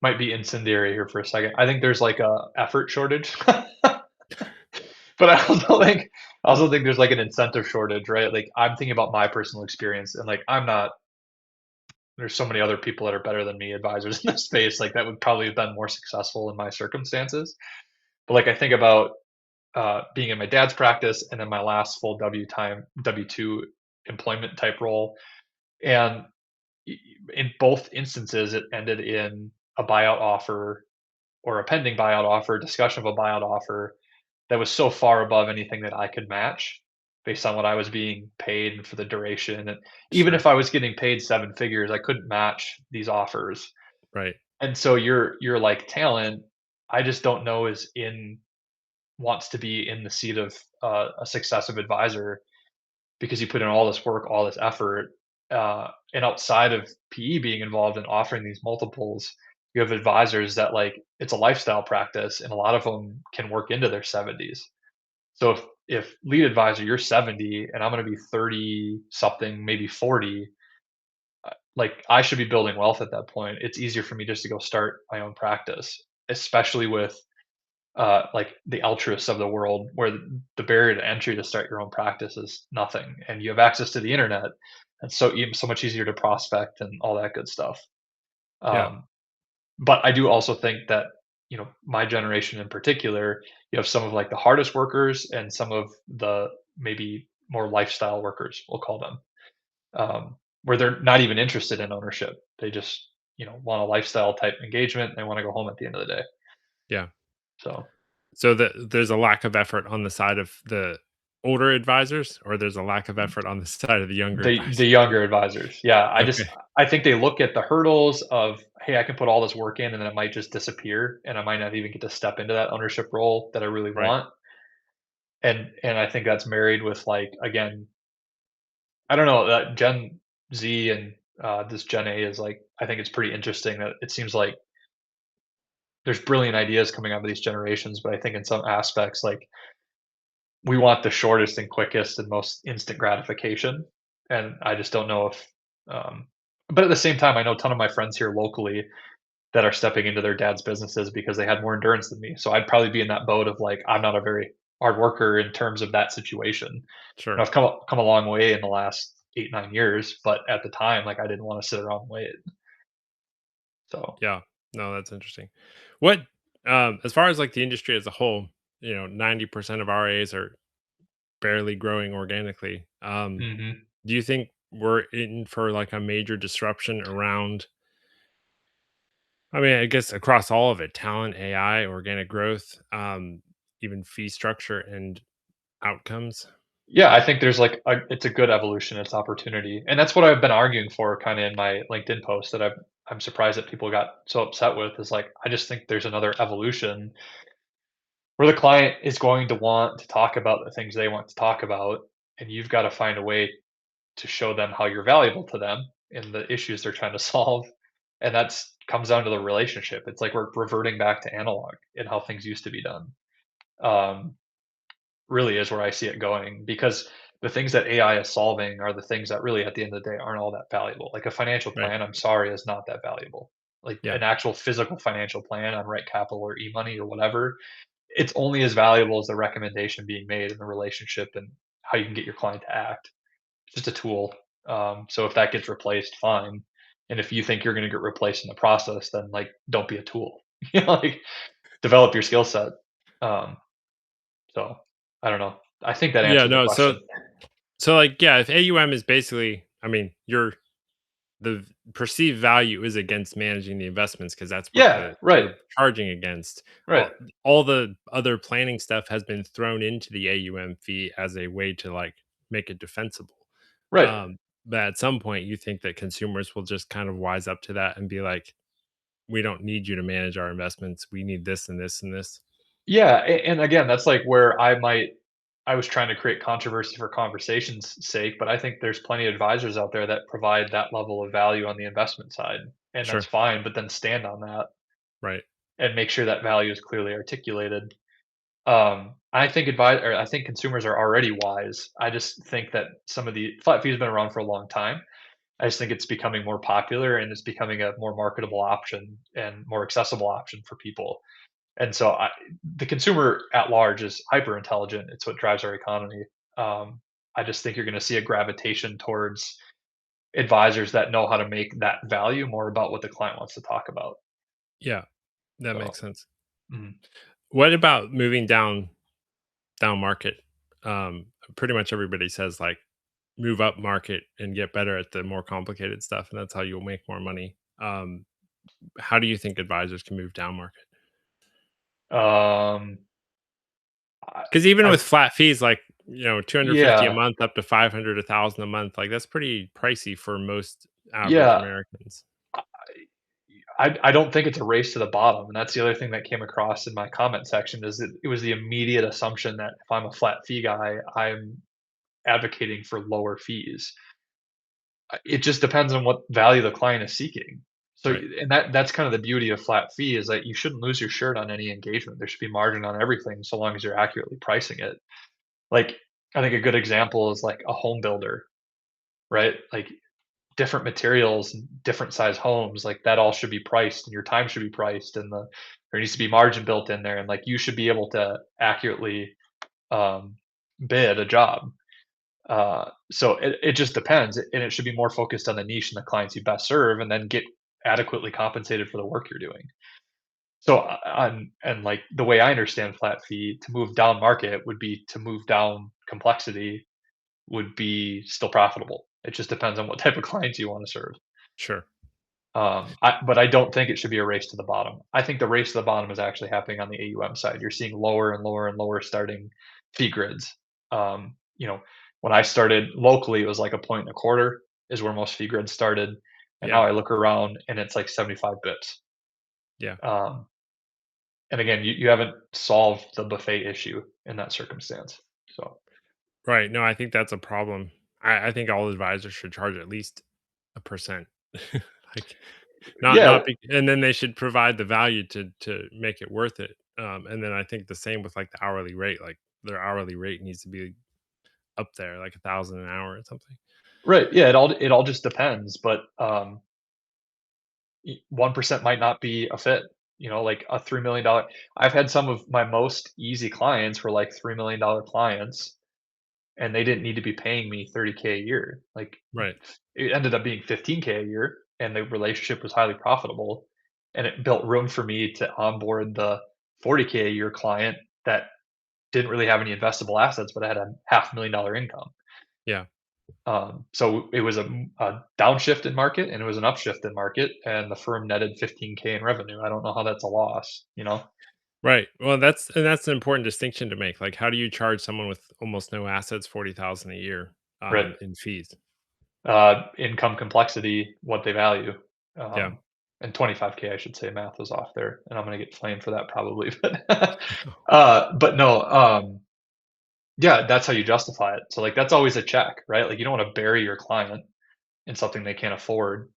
Might be incendiary here for a second. I think there's like a effort shortage, but I also think there's like an incentive shortage, right? Like I'm thinking about my personal experience, and like I'm not. There's so many other people that are better than me, advisors in this space. Like that would probably have been more successful in my circumstances. But like I think about being in my dad's practice and then my last full W2 employment type role, and in both instances, it ended in a buyout offer or a pending buyout offer, discussion of a buyout offer that was so far above anything that I could match. based on what I was being paid and for the duration, and even Sure. if I was getting paid 7 figures, I couldn't match these offers. Right. And so your, like, talent, I just don't know is in wants to be in the seat of, a successive advisor because you put in all this work, all this effort, and outside of PE being involved in offering these multiples, you have advisors that, like, it's a lifestyle practice, and a lot of them can work into their 70s. So if lead advisor, you're 70 and I'm gonna be 30 something, maybe 40, like, I should be building wealth at that point. It's easier for me just to go start my own practice, especially with, like, the altruists of the world where the barrier to entry to start your own practice is nothing, and you have access to the internet, and so much easier to prospect and all that good stuff. Yeah. Um, but I do also think that, my generation in particular, you have some of, like, the hardest workers and some of the maybe more lifestyle workers, we'll call them, where they're not even interested in ownership. They just, want a lifestyle type engagement, and they wanna go home at the end of the day. Yeah. So, So there's a lack of effort on the side of the older advisors, or there's a lack of effort on the side of the younger the advisors? younger advisors, yeah, Okay. I think they look at the hurdles of, "Hey, I can put all this work in, and then it might just disappear, and I might not even get to step into that ownership role that I really Right. want." And I think that's married with, like, again, I don't know, that Gen Z and, this Gen A is, like, I think it's pretty interesting that it seems like there's brilliant ideas coming out of these generations, but I think in some aspects, like, we want the shortest and quickest and most instant gratification, and I just don't know if, um but at the same time, I know a ton of my friends here locally that are stepping into their dad's businesses because they had more endurance than me, so I'd probably be in that boat of, like, I'm not a very hard worker in terms of that situation. Sure. I've come a long way in the last 8, 9 years, but at the time, like, I didn't wanna sit around and wait, so. Yeah. No, that's interesting. What, as far as like the industry as a whole, 90% of RAs are barely growing organically. Mhm. Do you think we're in for like a major disruption around, I mean, I guess across all of it, talent, AI, organic growth, even fee structure and outcomes? Yeah, I think there's, like, it's a good evolution, it's opportunity, and that's what I've been arguing for kinda in my LinkedIn post that I'm surprised that people got so upset with, is, like, I just think there's another evolution where the client is going to want to talk about the things they want to talk about, and you've gotta find a way to show them how you're valuable to them and the issues they're trying to solve, and that's comes down to the relationship. It's like we're reverting back to analog and how things used to be done. Um, really is where I see it going because the things that AI is solving are the things that really at the end of the day aren't all that valuable. Like a financial Right. plan, I'm sorry, is not that valuable. Like Yeah. an actual physical financial plan on Right Capital or eMoney or whatever, it's only as valuable as the recommendation being made in the relationship and how you can get your client to act. It's just a tool. So if that gets replaced, fine. And if you think you're going to get replaced in the process, then like don't be a tool. Like develop your skill set. Um, so I don't know. I think that Yeah. answered the No. So, question. like, yeah, if AUM is basically, I mean, the perceived value is against managing the investments because that's what Yeah, right, you're charging against. right, All the other planning stuff has been thrown into the AUM fee as a way to like make it defensible. right. Um, but at some point, you think that consumers will just kind of wise up to that and be like, "We don't need you to manage our investments. We need this and this and this." Yeah, and again, that's like where I was trying to create controversy for conversation's sake, but I think there's plenty of advisors out there that provide that level of value on the investment side, and that's Sure. fine, but then stand on that Right. and make sure that value is clearly articulated. I think consumers are already wise. I just think that some of the flat fee has been around for a long time. I just think it's becoming more popular and it's becoming a more marketable option and more accessible option for people. And so the consumer at large is hyper intelligent. It's what drives our economy. Um, I just think you're going to see a gravitation towards advisors that know how to make that value more about what the client wants to talk about. Yeah, that So, makes sense. mm. What about moving down market? Pretty much everybody says like move up market and get better at the more complicated stuff, and that's how you'll make more money. How do you think advisors can move down market? um, I, Because even I with flat fees, like 250 a Yeah, month up to 500, 1,000 a month, like, that's pretty pricey for most average yeah. Americans. I don't think it's a race to the bottom, and that's the other thing that came across in my comment section is that it was the immediate assumption that if I'm a flat fee guy, I'm advocating for lower fees. It just depends on what value the client is seeking. So, Right, and that's kind of the beauty of flat fee is that you shouldn't lose your shirt on any engagement. There should be margin on everything so long as you're accurately pricing it. Like, I think a good example is like a home builder, right? Like different materials, different size homes, like that all should be priced and your time should be priced and there needs to be margin built in there and like you should be able to accurately um, bid a job. So it just depends, and it should be more focused on the niche and the clients you best serve, and then get adequately compensated for the work you're doing. So, and like the way I understand flat fee, to move down market would be to move down complexity would be still profitable. It just depends on what type of clients you want to serve. sure. But I don't think it should be a race to the bottom. I think the race to the bottom is actually happening on the AUM side. You're seeing lower and lower and lower starting fee grids. Um, you know, when I started locally, it was like a point and a quarter is where most fee grids started, and Yeah, now I look around and it's like 75 bips. yeah. Um, and again, you haven't solved the buffet issue in that circumstance. So Right, no, I think that's a problem. I think all advisors should charge at least a percent. Like, not yeah, be and then they should provide the value to make it worth it, and then I think the same with, like, the hourly rate, like, their hourly rate needs to be up there, like 1,000 an hour or something. right. Yeah, it all just depends, but 1% might not be a fit. Like a $3 million. I've had some of my most easy clients were like $3 million clients, and they didn't need to be paying me 30K a year. Like Right, it ended up being 15K a year, and the relationship was highly profitable, and it built room for me to onboard the 40K a year client that didn't really have any investable assets, but I had a $500,000 income. yeah. So it was a downshift in market and it was an upshift in market, and the firm netted 15K in revenue. I don't know how that's a loss. Right, well, that's an important distinction to make, like, how do you charge someone with almost no assets 40,000 a year, Right. in fees? Income complexity, what they value. Yeah. And 25K, I should say, math was off there, and I'm gonna get flamed for that probably, but but no, yeah, that's how you justify it. So like that's always a check, right? Like you don't want to bury your client in something they can't afford.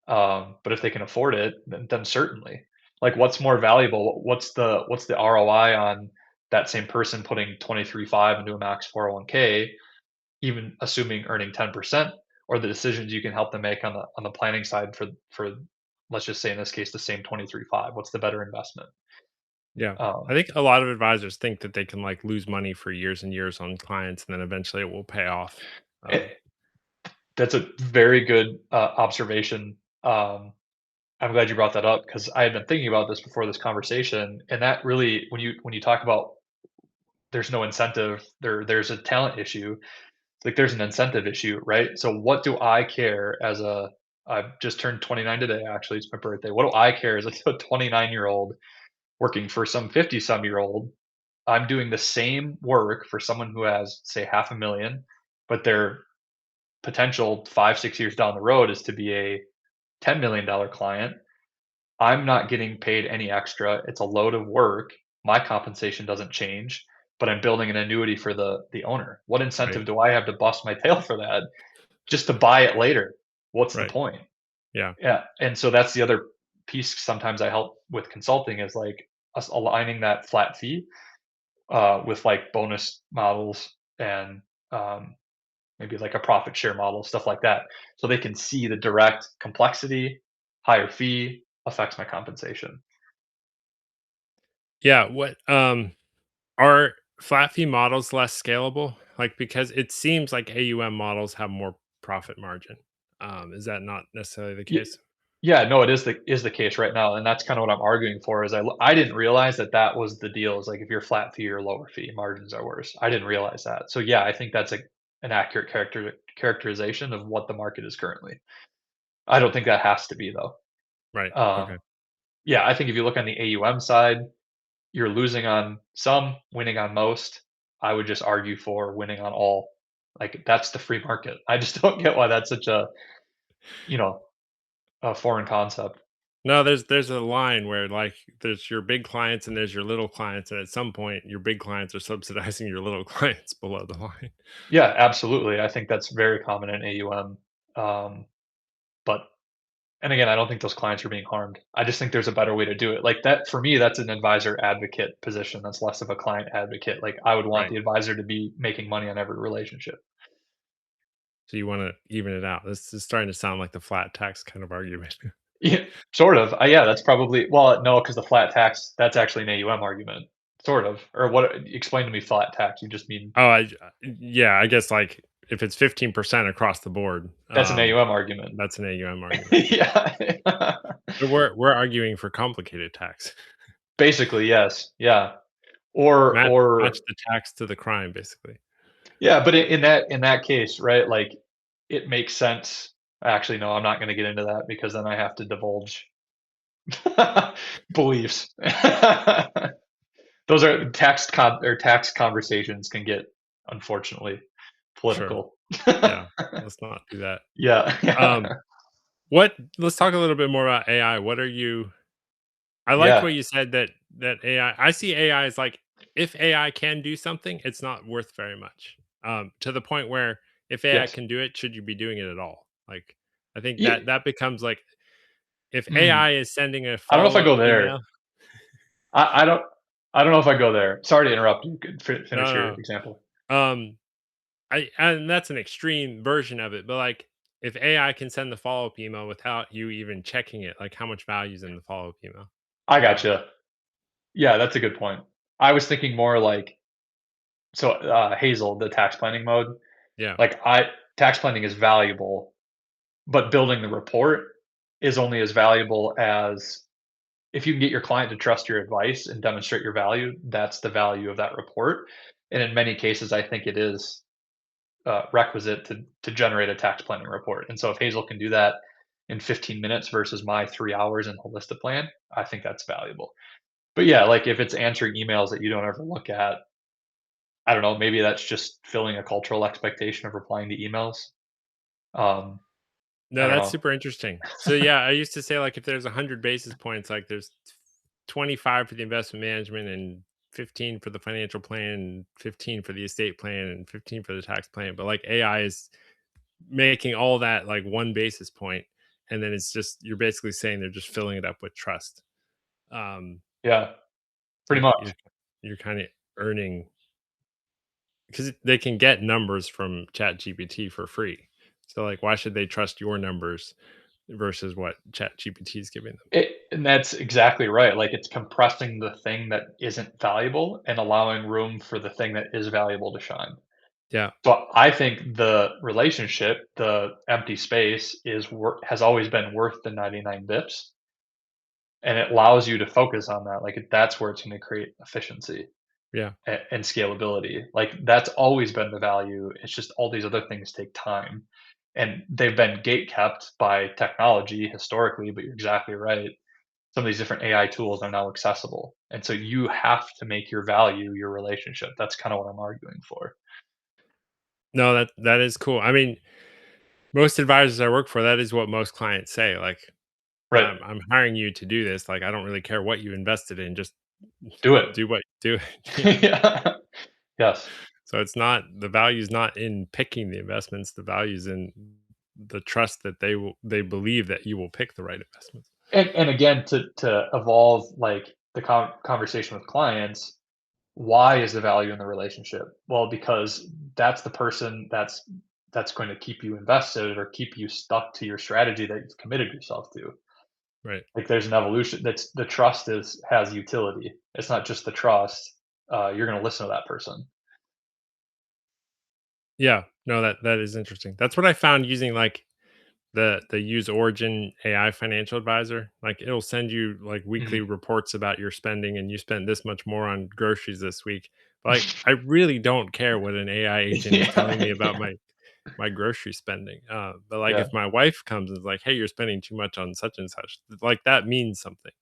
But if they can afford it, then certainly. Like, what's more valuable? What's the ROI on that same person putting 23.5 into a max 401k, even assuming earning 10%, or the decisions you can help them make on the planning side for let's just say in this case the same 23.5. What's the better investment? Yeah. I Um, think a lot of advisors think that they can, like, lose money for years and years on clients, and then eventually it will pay off. Um, it, that's a very good observation. I'm glad you brought that up because I had been thinking about this before this conversation, and that really, when you talk about there's no incentive, there's a talent issue. Like there's an incentive issue, right? So what do I care as a I've just turned 29 today, actually, it's my birthday. What do I care as a 29-year-old working for some 50-some-year-old? I'm doing the same work for someone who has, say, half a million, but their potential 5, 6 years down the road is to be a $10 million client. I'm not getting paid any extra. It's a load of work. My compensation doesn't change, but I'm building an annuity for the owner. What right, incentive do I have to bust my tail for that just to buy it later? What's the right. point? Yeah. Yeah, and so that's the other piece sometimes I help with consulting is like us aligning that flat fee with like bonus models and um, maybe like a profit share model, stuff like that, so they can see the direct complexity, higher fee affects my compensation. Yeah, are flat fee models less scalable? Like, because it seems like AUM models have more profit margin. Is that not necessarily the Ye case? Yeah, no, it is the case right now, and that's kinda what I'm arguing for is I didn't realize that that was the deal, is like if you're flat fee or lower fee, margins are worse. I didn't realize that. So, yeah, I think that's an accurate characterization of what the market is currently. I don't think that has to be, though. Right, okay. Um, yeah, I think if you look on the AUM side, you're losing on some, winning on most. I would just argue for winning on all. Like, that's the free market. I just don't get why that's such a, you know, a foreign concept. No, there's a line where, like, there's your big clients and there's your little clients, and at some point, your big clients are subsidizing your little clients below the line. Yeah, absolutely. I think that's very common in AUM. But and again, I don't think those clients are being harmed. I just think there's a better way to do it. Like that for me, that's an advisor advocate position. That's less of a client advocate. Like I would want Right. the advisor to be making money on every relationship. So you wanna even it out. This is starting to sound like the flat tax kind of argument. Yeah, sort of. Yeah, that's probably well, no, because the flat tax, that's actually an AUM argument. Sort of. Or what explain to me flat tax. You just mean Oh, yeah, I guess, like, if it's 15% across the board, that's an AUM argument. that's an AUM argument. Yeah. But we're arguing for complicated tax. Basically, yes. Yeah. Or Match or the tax to the crime, basically. yeah, but in that case, right, like, it makes sense. Actually, no, I'm not gonna get into that because then I have to divulge beliefs. Those are tax conversations can get, unfortunately, Sure. political. Yeah. Let's not do that. Yeah, Um, yeah, what let's talk a little bit more about AI. What are you I liked yeah, what you said that I see AI as, like, if AI can do something, it's not worth very much. To the point where if AI yes. can do it, should you be doing it at all? Like, I think Ye that becomes, like, if mm, AI is sending a I don't know if I follow-up go there. email. I don't I don't know if I go there. Sorry to interrupt you. Could finish your No, example. no. I and that's an extreme version of it, but, like, if AI can send the follow-up email without you even checking it, like, how much value is in the follow-up email? I Um, gotcha. Yeah, that's a good point. I was thinking more like so, Hazel, the tax planning mode, yeah, like, I tax planning is valuable, but building the report is only as valuable as if you can get your client to trust your advice and demonstrate your value, that's the value of that report. And in many cases, I think it is requisite to generate a tax planning report. And so if Hazel can do that in 15 minutes versus my 3 hours in Holistic Plan, I think that's valuable. But yeah, like if it's answering emails that you don't ever look at, I don't know, maybe that's just filling a cultural expectation of replying to emails. Um, I no, don't that's know. super interesting. So, yeah, I used to say, like, if there's 100 basis points, like, there's 25 for the investment management and 15 for the financial plan and 15 for the estate plan and 15 for the tax plan, but, like, AI is making all that, like, 1 basis point, and then it's just you're basically saying they're just filling it up with trust. Um, Yeah, pretty you're much. you're kinda earning because they can get numbers from ChatGPT for free. So, like, why should they trust your numbers versus what ChatGPT is giving them? And that's exactly right. Like it's compressing the thing that isn't valuable and allowing room for the thing that is valuable to shine. Yeah. So I think the relationship, the empty space has always been worth the 99 bips, and it allows you to focus on that. Like that's where it's going to create efficiency Yeah. and scalability. Like that's always been the value. It's just all these other things take time. And they've been gate kept by technology historically, but you're exactly right. Some of these different AI tools are now accessible. And so you have to make your value your relationship. That's kind of what I'm arguing for. No, that is cool. I mean, most advisors I work for, that is what most clients say. Like, Right. I'm hiring you to do this. Like, I don't really care what you invested in. Just Do it. do what do. Yeah. Yeah. Yes. So it's not the value is not in picking the investments. The value is in the trust that they believe that you will pick the right investments. And again, to evolve like the conversation with clients, why is the value in the relationship? Well, because that's the person that's going to keep you invested or keep you stuck to your strategy that you've committed yourself to. Right. Like there's an evolution that's the trust is has utility. It's not just the trust. You're going to listen to that person. Yeah. No, that is interesting. That's what I found using like the use origin AI financial advisor. Like it'll send you like weekly Mhm. reports about your spending and you spent this much more on groceries this week. But like I really don't care what an AI agent is Yeah, telling me about yeah, my grocery spending. But like yeah. if my wife comes and is like, "Hey, you're spending too much on such and such," like that means something.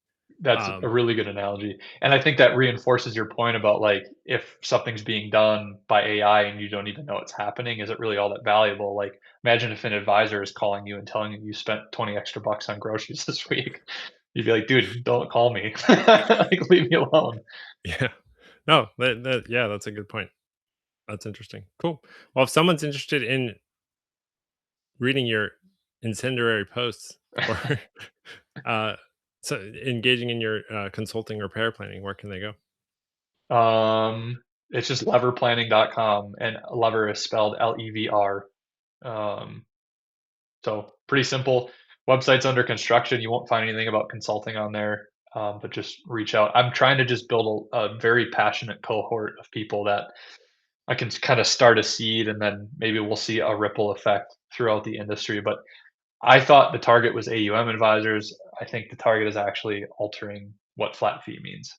That's a Um, really good analogy, and I think that reinforces your point about, like, if something's being done by AI and you don't even know it's happening, is it really all that valuable? Like, imagine if an advisor is calling you and telling you you spent 20 extra bucks on groceries this week. You'd be like, "Dude, don't call me. Like, leave me alone." yeah. No, yeah, that's a good point. That's interesting. Cool. Well, if someone's interested in reading your incendiary posts or uh, so engaging in your consulting or pair planning, where can they go? It's just leverplanning.com, and lever is spelled LEVR. Um, so pretty simple. Website's under construction. You won't find anything about consulting on there, but just reach out. I'm trying to just build a very passionate cohort of people that I can kind of start a seed, and then maybe we'll see a ripple effect throughout the industry. But I thought the target was AUM advisors. I think the target is actually altering what flat fee means.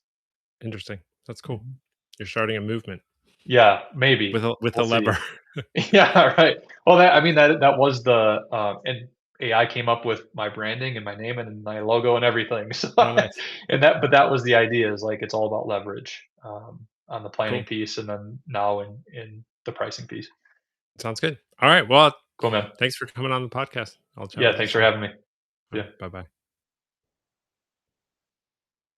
Interesting. That's cool. Mhm. You're starting a movement Yeah, maybe. with We'll a see. lever. Yeah, right. Well, that I mean, that was the, and AI came up with my branding and my name and my logo and everything. So, Oh, nice. but that was the idea, is like, it's all about leverage, on the planning Cool. piece, and then now in the pricing piece. Sounds good. All right. Well, Cool, man. thanks for coming on the podcast. I'll chat Yeah, with you thanks for soon. having me. All Yeah. right. Bye bye.